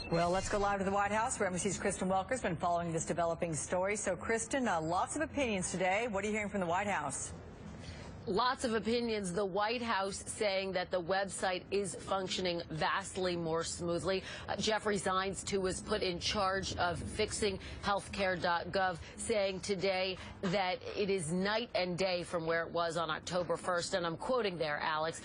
Well, let's go live to the White House, where NBC's Kristen Welker's been following this developing story. So, Kristen, lots of opinions today. What are you hearing from the White House? Lots of opinions. The White House saying that the website is functioning vastly more smoothly. Jeffrey Zients, who was put in charge of fixing healthcare.gov, saying today that it is night and day from where it was on October 1st. And I'm quoting there, Alex.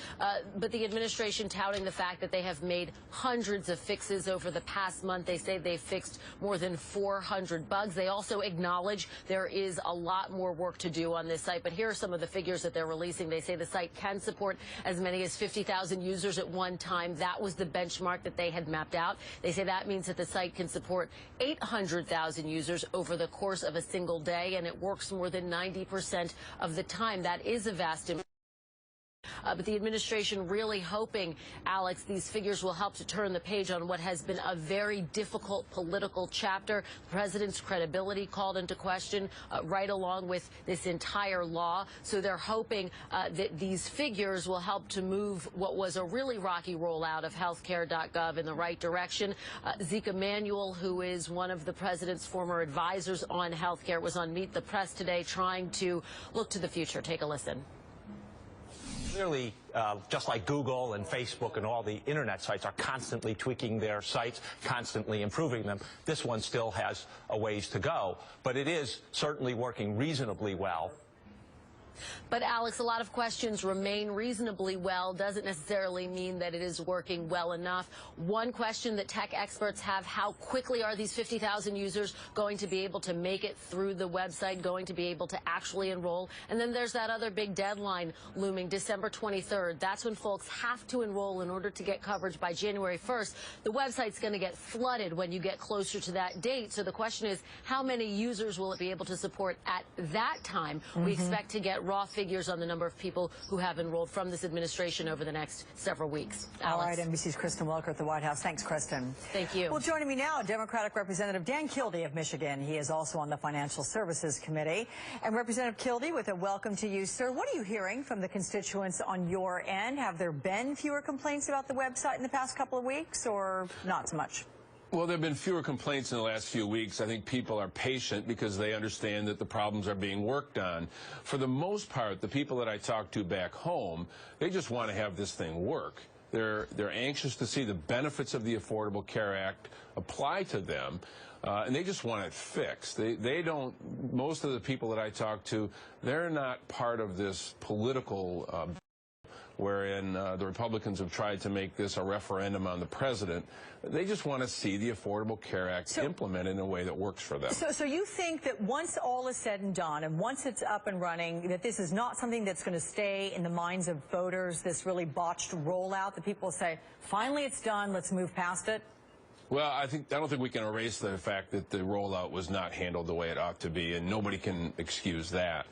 But the administration touting the fact that they have made hundreds of fixes over the past month. They say they've fixed more than 400 bugs. They also acknowledge there is a lot more work to do on this site. But here are some of the figures that they're releasing. They say the site can support as many as 50,000 users at one time. That was the benchmark that they had mapped out. They say that means that the site can support 800,000 users over the course of a single day, and it works more than 90% of the time. That is a vast improvement. But the administration really hoping, Alex, these figures will help to turn the page on what has been a very difficult political chapter. The president's credibility called into question right along with this entire law. So they're hoping that these figures will help to move what was a really rocky rollout of healthcare.gov in the right direction. Zeke Emanuel, who is one of the president's former advisors on healthcare, was on Meet the Press today trying to look to the future. Take a listen. Clearly, just like Google and Facebook and all the internet sites are constantly tweaking their sites, constantly improving them, this one still has a ways to go. But it is certainly working reasonably well. But, Alex, a lot of questions remain reasonably well. Doesn't necessarily mean that it is working well enough. One question that tech experts have, how quickly are these 50,000 users going to be able to make it through the website, going to be able to actually enroll? And then there's that other big deadline looming, December 23rd. That's when folks have to enroll in order to get coverage by January 1st. The website's going to get flooded when you get closer to that date. So the question is, how many users will it be able to support at that time? We expect to get raw figures on the number of people who have enrolled from this administration over the next several weeks. Alex. All right, NBC's Kristen Welker at the White House. Thanks, Kristen. Thank you. Well, joining me now, Democratic Representative Dan Kildee of Michigan. He is also on the Financial Services Committee. And Representative Kildee, with a welcome to you, sir. What are you hearing from the constituents on your end? Have there been fewer complaints about the website in the past couple of weeks, or not so much? Well, there have been fewer complaints in the last few weeks. I think people are patient because they understand that the problems are being worked on. For the most part, the people that I talk to back home, they just want to have this thing work. They're anxious to see the benefits of the Affordable Care Act apply to them, and they just want it fixed. They don't, most of the people that I talk to, they're not part of this political wherein the Republicans have tried to make this a referendum on the president. They just want to see the Affordable Care Act implemented in a way that works for them. So you think that once all is said and done, and once it's up and running, that this is not something that's going to stay in the minds of voters, this really botched rollout, that people say, finally it's done, let's move past it? Well, I don't think we can erase the fact that the rollout was not handled the way it ought to be, and nobody can excuse that.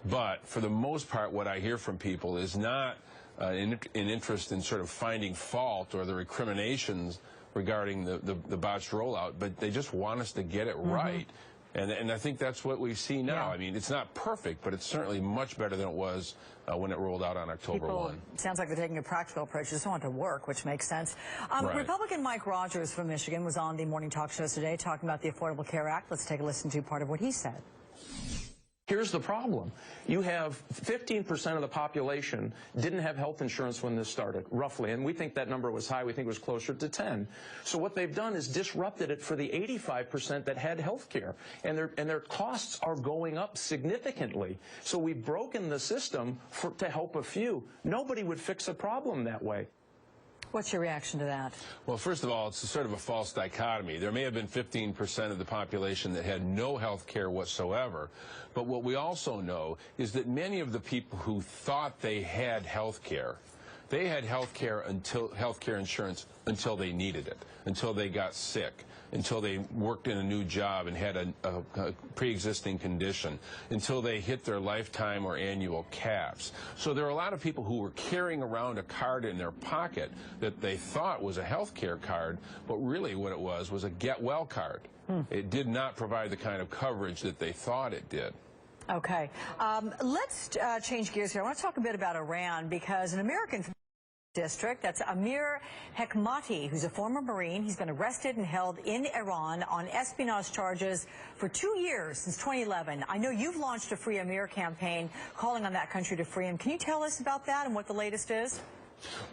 But for the most part, what I hear from people is not an interest in sort of finding fault or the recriminations regarding the botched rollout, but they just want us to get it right. And I think that's what we see now. I mean, it's not perfect, but it's certainly much better than it was when it rolled out on October 1. Sounds like they're taking a practical approach. They just want it to work, which makes sense. Right. Republican Mike Rogers from Michigan was on the morning talk shows today talking about the Affordable Care Act. Let's take a listen to part of what he said. Here's the problem. You have 15% of the population didn't have health insurance when this started, roughly, and we think that number was high. We think it was closer to 10. So what they've done is disrupted it for the 85% that had health care, and their costs are going up significantly. So we've broken the system to help a few. Nobody would fix a problem that way. What's your reaction to that? Well, first of all, it's sort of a false dichotomy. There may have been 15% of the population that had no health care whatsoever, but what we also know is that many of the people who thought they had health care, they had health care insurance until they needed it, until they got sick, until they worked in a new job and had a pre-existing condition, until they hit their lifetime or annual caps. So there are a lot of people who were carrying around a card in their pocket that they thought was a health care card, but really what it was a get well card. It did not provide the kind of coverage that they thought it did. Okay. Let's change gears here. I want to talk a bit about Iran, because an American District. That's Amir Hekmati, who's a former Marine. He's been arrested and held in Iran on espionage charges for 2 years, since 2011. I know you've launched a Free Amir campaign calling on that country to free him. Can you tell us about that and what the latest is?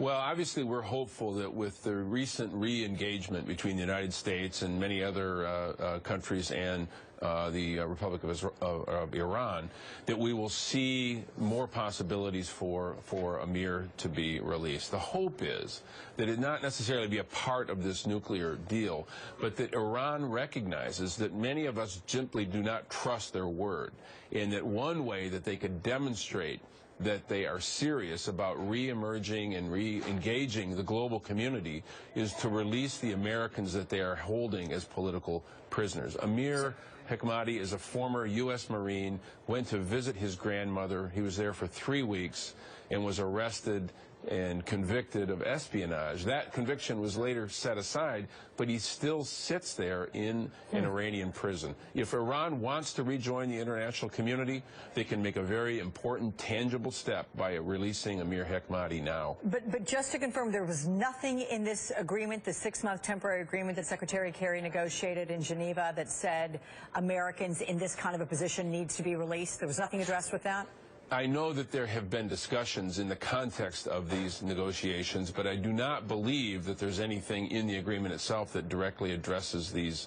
Well, obviously, we're hopeful that with the recent re-engagement between the United States and many other countries and the Republic of Iran, that we will see more possibilities for Amir to be released. The hope is that it not necessarily be a part of this nuclear deal, but that Iran recognizes that many of us simply do not trust their word, and that one way that they could demonstrate that they are serious about re-emerging and re-engaging the global community is to release the Americans that they are holding as political prisoners. Amir Hekmati is a former U.S. Marine, went to visit his grandmother. He was there for 3 weeks and was arrested and convicted of espionage. That conviction was later set aside, but he still sits there in an Iranian prison. If Iran wants to rejoin the international community, they can make a very important, tangible step by releasing Amir Hekmati now. But just to confirm, there was nothing in this agreement, the 6-month temporary agreement that Secretary Kerry negotiated in Geneva, that said Americans in this kind of a position needs to be released? There was nothing addressed with that? I know that there have been discussions in the context of these negotiations, but I do not believe that there's anything in the agreement itself that directly addresses these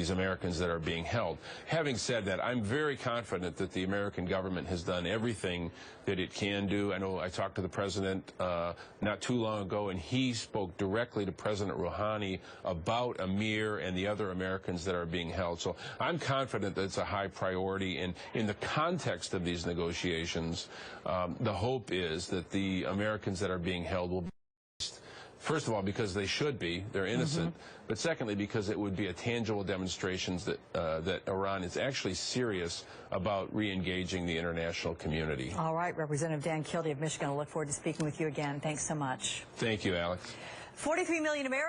Americans that are being held. Having said that, I'm very confident that the American government has done everything that it can do. I know I talked to the president not too long ago, and he spoke directly to President Rouhani about Amir and the other Americans that are being held. So I'm confident that it's a high priority, and in the context of these negotiations, the hope is that the Americans that are being held will be released. First of all, because they should be, they're innocent, but secondly, because it would be a tangible demonstration that Iran is actually serious about re-engaging the international community. All right, Representative Dan Kildee of Michigan, I look forward to speaking with you again. Thanks so much. Thank you, Alex. 43 million Americans